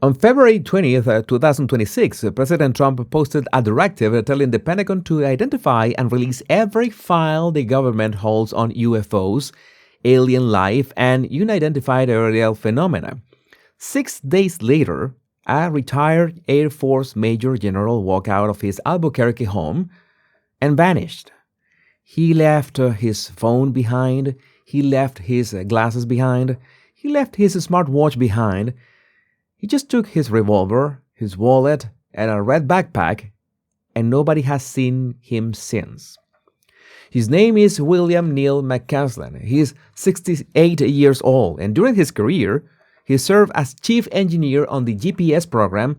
On February 20th, 2026, President Trump posted a directive telling the Pentagon to identify and release every file the government holds on UFOs, alien life, and unidentified aerial phenomena. 6 days later, a retired Air Force Major General walked out of his Albuquerque home and vanished. He left his phone behind, he left his glasses behind, he left his smartwatch behind. He just took his revolver, his wallet, and a red backpack, and nobody has seen him since. His name is William Neil McAlen. He is 68 years old, and during his career, he served as chief engineer on the GPS program,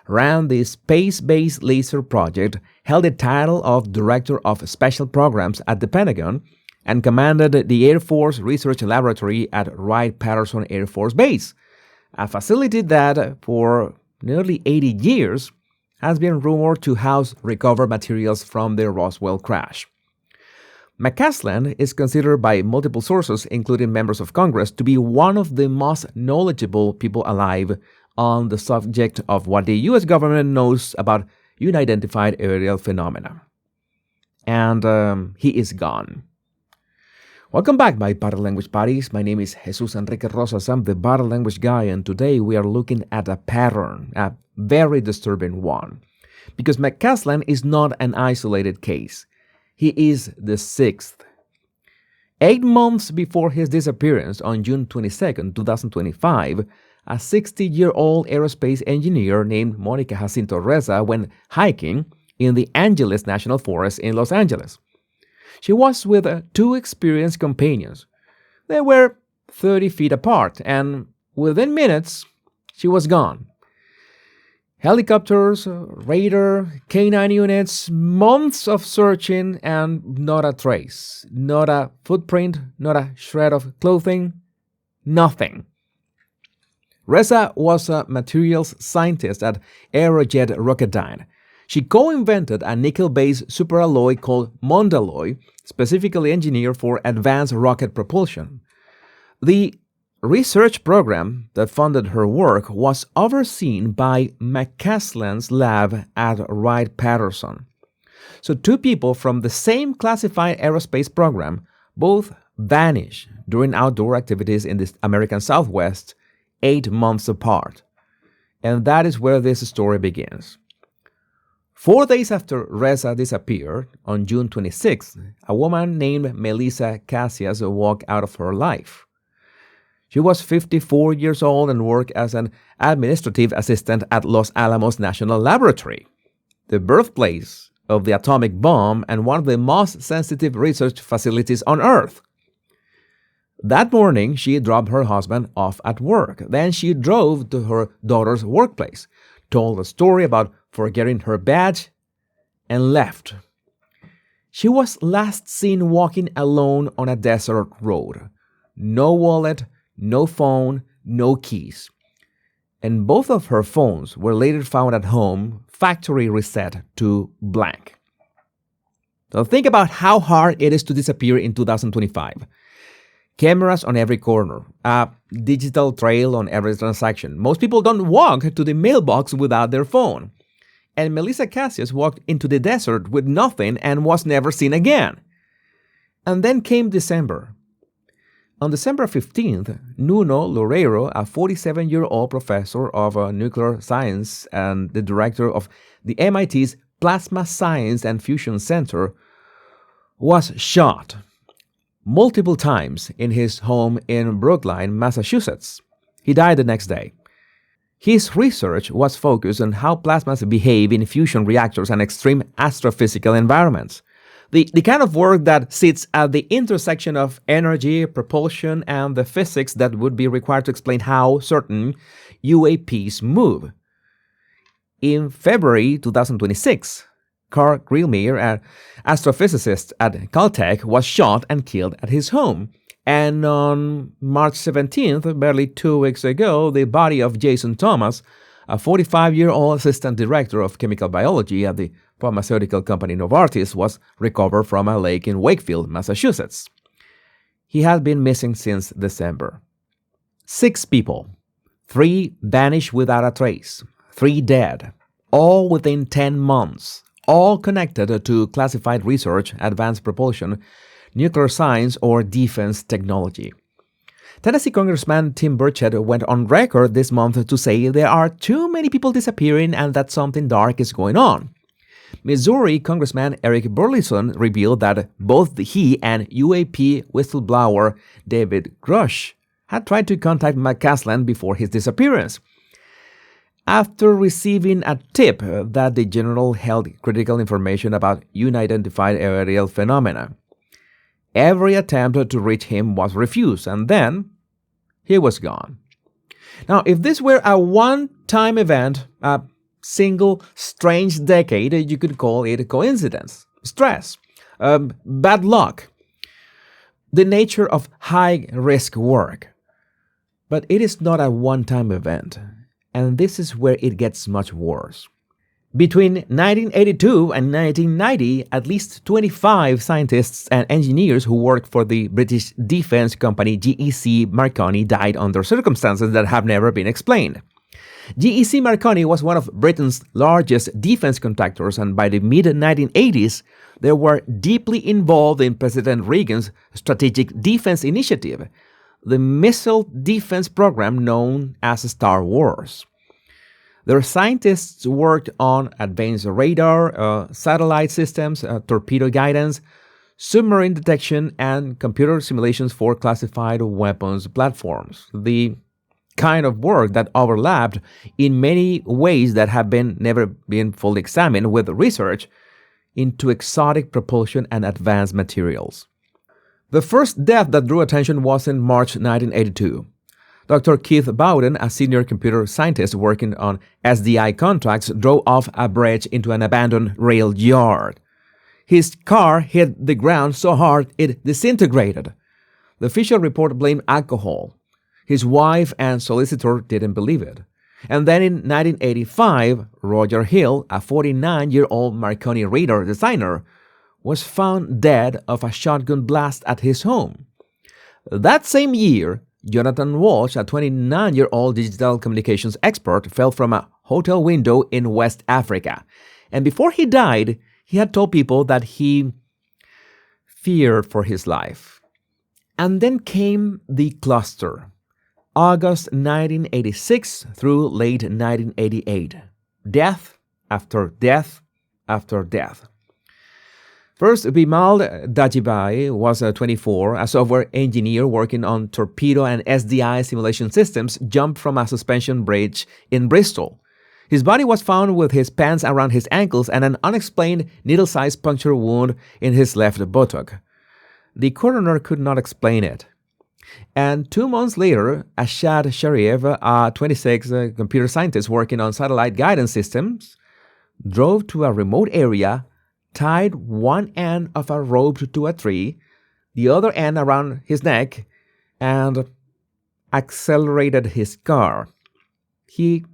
ran the Space-Based Laser Project, held the title of Director of Special Programs at the Pentagon, and commanded the Air Force Research Laboratory at Wright-Patterson Air Force Base, a facility that, for nearly 80 years, has been rumored to house recovered materials from the Roswell crash. McAlen is considered by multiple sources, including members of Congress, to be one of the most knowledgeable people alive on the subject of what the U.S. government knows about unidentified aerial phenomena. And he is gone. Welcome back, my body language buddies. My name is Jesus Enrique Rosas. I'm the body language guy, and today we are looking at a pattern, a very disturbing one. Because McAlen is not an isolated case. He is the sixth. 8 months before his disappearance on June 22, 2025, a 60-year-old aerospace engineer named Monica Jacinto Reza went hiking in the Angeles National Forest in Los Angeles. She was with 2 experienced companions. They were 30 feet apart, and within minutes, she was gone. Helicopters, radar, K9 units, months of searching, and not a trace, not a footprint, not a shred of clothing, nothing. Reza was a materials scientist at Aerojet Rocketdyne. She co-invented a nickel-based superalloy called Mondalloy, specifically engineered for advanced rocket propulsion. The research program that funded her work was overseen by McAlen's lab at Wright-Patterson. So 2 people from the same classified aerospace program both vanished during outdoor activities in the American Southwest 8 months apart. And that is where this story begins. 4 days after Reza disappeared, on June 26th, a woman named Melissa Casa walked out of her life. She was 54 years old and worked as an administrative assistant at Los Alamos National Laboratory, the birthplace of the atomic bomb and one of the most sensitive research facilities on Earth. That morning, she dropped her husband off at work. Then she drove to her daughter's workplace, told a story about forgetting her badge, and left. She was last seen walking alone on a desert road. No wallet, no phone, no keys. And both of her phones were later found at home, factory reset to blank. So think about how hard it is to disappear in 2025. Cameras on every corner, a digital trail on every transaction. Most people don't walk to the mailbox without their phone. And Melissa Casa walked into the desert with nothing and was never seen again. And then came December. On December 15th, Nuno Loureiro, a 47-year-old professor of nuclear science and the director of the MIT's Plasma Science and Fusion Center, was shot multiple times in his home in Brookline, Massachusetts. He died the next day. His research was focused on how plasmas behave in fusion reactors and extreme astrophysical environments. The kind of work that sits at the intersection of energy, propulsion, and the physics that would be required to explain how certain UAPs move. In February 2026, Carl Grillmeier, an astrophysicist at Caltech, was shot and killed at his home. And on March 17th, barely 2 weeks ago, the body of Jason Thomas, a 45-year-old assistant director of chemical biology at the pharmaceutical company Novartis, was recovered from a lake in Wakefield, Massachusetts. He had been missing since December. 6 people, 3 vanished without a trace, 3 dead, all within 10 months, all connected to classified research, advanced propulsion, nuclear science, or defense technology. Tennessee Congressman Tim Burchett went on record this month to say there are too many people disappearing and that something dark is going on. Missouri Congressman Eric Burleson revealed that both he and UAP whistleblower David Grush had tried to contact McAlen before his disappearance. After receiving a tip that the general held critical information about unidentified aerial phenomena, every attempt to reach him was refused, and then he was gone. Now, if this were a one-time event, a single strange decade, you could call it a coincidence, stress, bad luck, the nature of high-risk work. But it is not a one-time event, and this is where it gets much worse. Between 1982 and 1990, at least 25 scientists and engineers who worked for the British defense company GEC Marconi died under circumstances that have never been explained. GEC Marconi was one of Britain's largest defense contractors, and by the mid-1980s, they were deeply involved in President Reagan's Strategic Defense Initiative, the missile defense program known as Star Wars. Their scientists worked on advanced radar, satellite systems, torpedo guidance, submarine detection, and computer simulations for classified weapons platforms. The kind of work that overlapped in many ways that have never been fully examined with research into exotic propulsion and advanced materials. The first death that drew attention was in March 1982. Dr. Keith Bowden, a senior computer scientist working on SDI contracts, drove off a bridge into an abandoned rail yard. His car hit the ground so hard it disintegrated. The official report blamed alcohol. His wife and solicitor didn't believe it. And then in 1985, Roger Hill, a 49-year-old Marconi radar designer, was found dead of a shotgun blast at his home. That same year, Jonathan Walsh, a 29-year-old digital communications expert, fell from a hotel window in West Africa. And before he died, he had told people that he feared for his life. And then came the cluster, August 1986 through late 1988. Death after death after death. First, Bimal Dajibai was 24, a software engineer working on torpedo and SDI simulation systems, jumped from a suspension bridge in Bristol. His body was found with his pants around his ankles and an unexplained needle-sized puncture wound in his left buttock. The coroner could not explain it. And 2 months later, Ashad Sharif, a 26 computer scientist working on satellite guidance systems, drove to a remote area, tied one end of a rope to a tree, the other end around his neck, and accelerated his car. He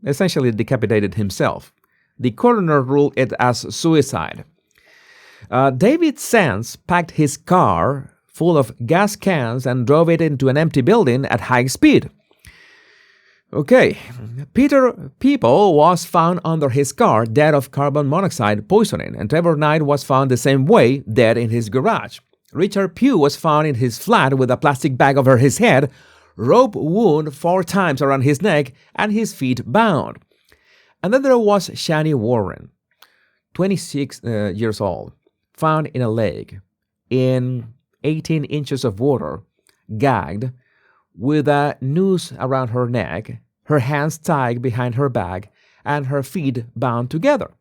essentially decapitated himself. The coroner ruled it as suicide. David Sands packed his car full of gas cans and drove it into an empty building at high speed. Okay, Peter People was found under his car, dead of carbon monoxide poisoning, and Trevor Knight was found the same way, dead in his garage. Richard Pugh was found in his flat with a plastic bag over his head, rope wound 4 times around his neck, and his feet bound. And then there was Shani Warren, 26 years old, found in a lake, in 18 inches of water, gagged, with a noose around her neck, her hands tied behind her back, and her feet bound together.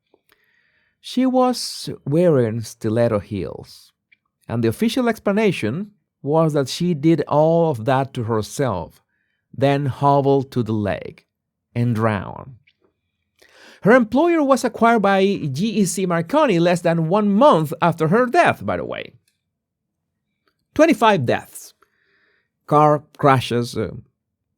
She was wearing stiletto heels, and the official explanation was that she did all of that to herself, then hobbled to the lake and drowned. Her employer was acquired by GEC Marconi less than 1 month after her death, by the way. 25 deaths. Car crashes,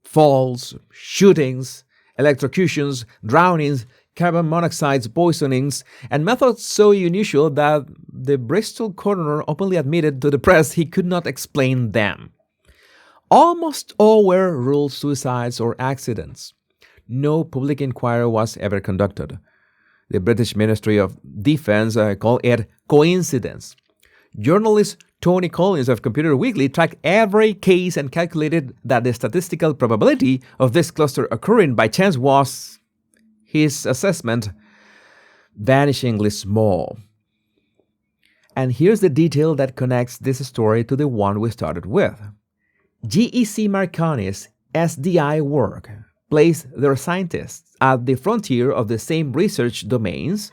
falls, shootings, electrocutions, drownings, carbon monoxide poisonings, and methods so unusual that the Bristol coroner openly admitted to the press he could not explain them. Almost all were ruled suicides or accidents. No public inquiry was ever conducted. The British Ministry of Defense called it coincidence. Journalist Tony Collins of Computer Weekly tracked every case and calculated that the statistical probability of this cluster occurring by chance was, his assessment, vanishingly small. And here's the detail that connects this story to the one we started with. GEC Marconi's SDI work placed their scientists at the frontier of the same research domains,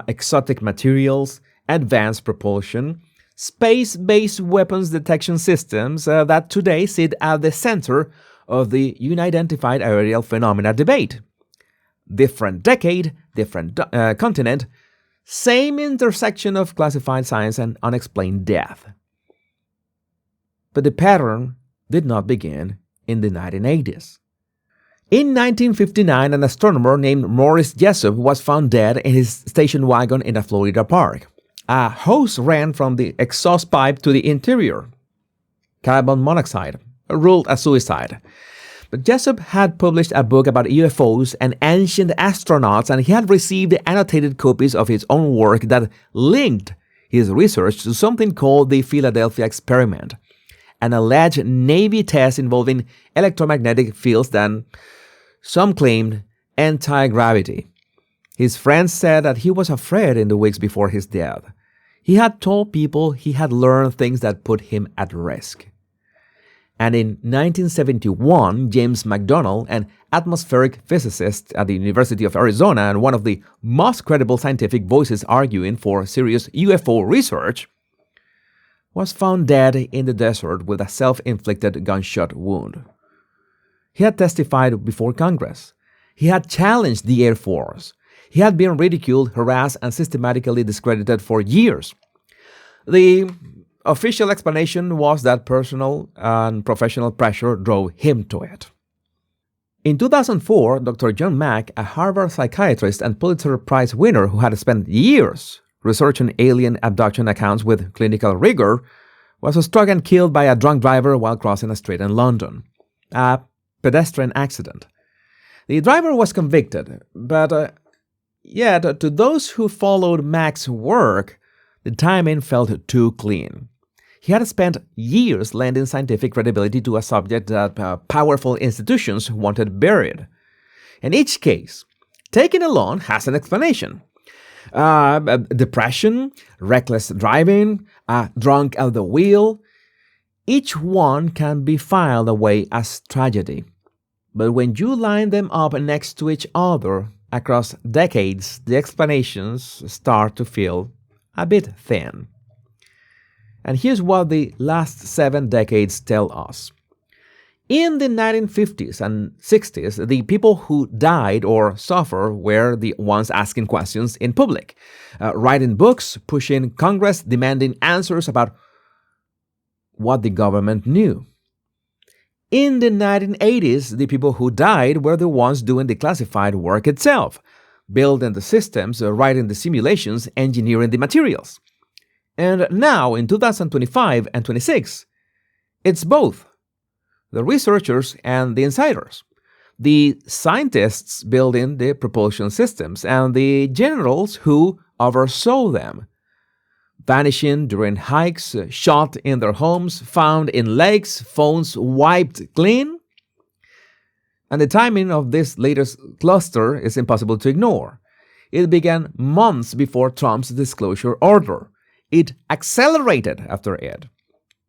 exotic materials, advanced propulsion, space-based weapons detection systems that today sit at the center of the unidentified aerial phenomena debate. Different decade, different continent, same intersection of classified science and unexplained death. But the pattern did not begin in the 1980s. In 1959, an astronomer named Morris Jessup was found dead in his station wagon in a Florida park. A hose ran from the exhaust pipe to the interior. Carbon monoxide, ruled a suicide. But Jessup had published a book about UFOs and ancient astronauts, and he had received annotated copies of his own work that linked his research to something called the Philadelphia Experiment, an alleged Navy test involving electromagnetic fields that some claimed anti-gravity. His friends said that he was afraid in the weeks before his death. He had told people he had learned things that put him at risk. And in 1971, James McDonald, an atmospheric physicist at the University of Arizona and one of the most credible scientific voices arguing for serious UFO research, was found dead in the desert with a self-inflicted gunshot wound. He had testified before Congress. He had challenged the Air Force. He had been ridiculed, harassed, and systematically discredited for years. The official explanation was that personal and professional pressure drove him to it. In 2004, Dr. John Mack, a Harvard psychiatrist and Pulitzer Prize winner who had spent years researching alien abduction accounts with clinical rigor, was struck and killed by a drunk driver while crossing a street in London. A pedestrian accident. The driver was convicted, but yet to those who followed Mack's work, the timing felt too clean. He had spent years lending scientific credibility to a subject that powerful institutions wanted buried. In each case, taken alone has an explanation. Depression, reckless driving, drunk at the wheel. Each one can be filed away as tragedy. But when you line them up next to each other across decades, the explanations start to feel a bit thin. And here's what the last 7 decades tell us. In the 1950s and 60s, the people who died or suffered were the ones asking questions in public, writing books, pushing Congress, demanding answers about what the government knew. In the 1980s, the people who died were the ones doing the classified work itself, building the systems, writing the simulations, engineering the materials. And now, in 2025 and 26, it's both. The researchers and the insiders, the scientists building the propulsion systems, and the generals who oversaw them, vanishing during hikes, shot in their homes, found in lakes, phones wiped clean. And the timing of this latest cluster is impossible to ignore. It began months before Trump's disclosure order. It accelerated after it.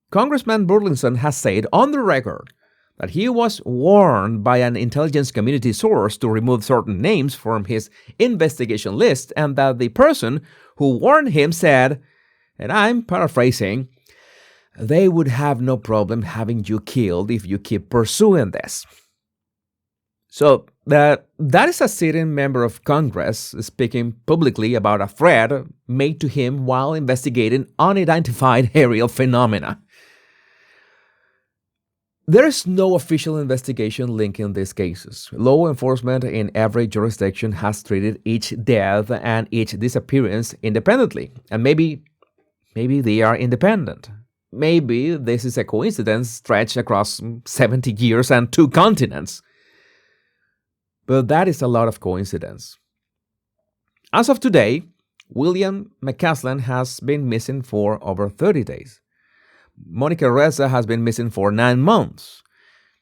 Congressman Burlinson has said on the record that he was warned by an intelligence community source to remove certain names from his investigation list, and that the person who warned him said, and I'm paraphrasing, they would have no problem having you killed if you keep pursuing this. So that is a sitting member of Congress speaking publicly about a threat made to him while investigating unidentified aerial phenomena. There is no official investigation linking these cases. Law enforcement in every jurisdiction has treated each death and each disappearance independently. And maybe they are independent. maybe this is a coincidence stretched across 70 years and 2 continents. But that is a lot of coincidence. As of today, William McAlen has been missing for over 30 days. Monica Reza has been missing for 9 months.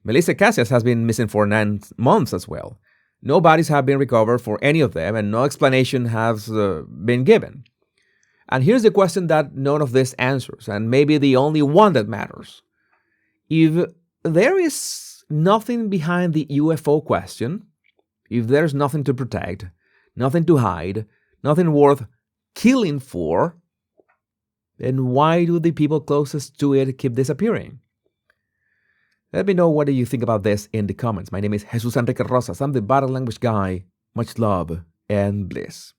Melissa Casa has been missing for 9 months as well. No bodies have been recovered for any of them, and no explanation has been given. And here's the question that none of this answers, and maybe the only one that matters. If there is nothing behind the UFO question, if there's nothing to protect, nothing to hide, nothing worth killing for, then why do the people closest to it keep disappearing? Let me know what do you think about this in the comments. My name is Jesus Enrique Rosas. I'm the Body Language Guy. Much love and bliss.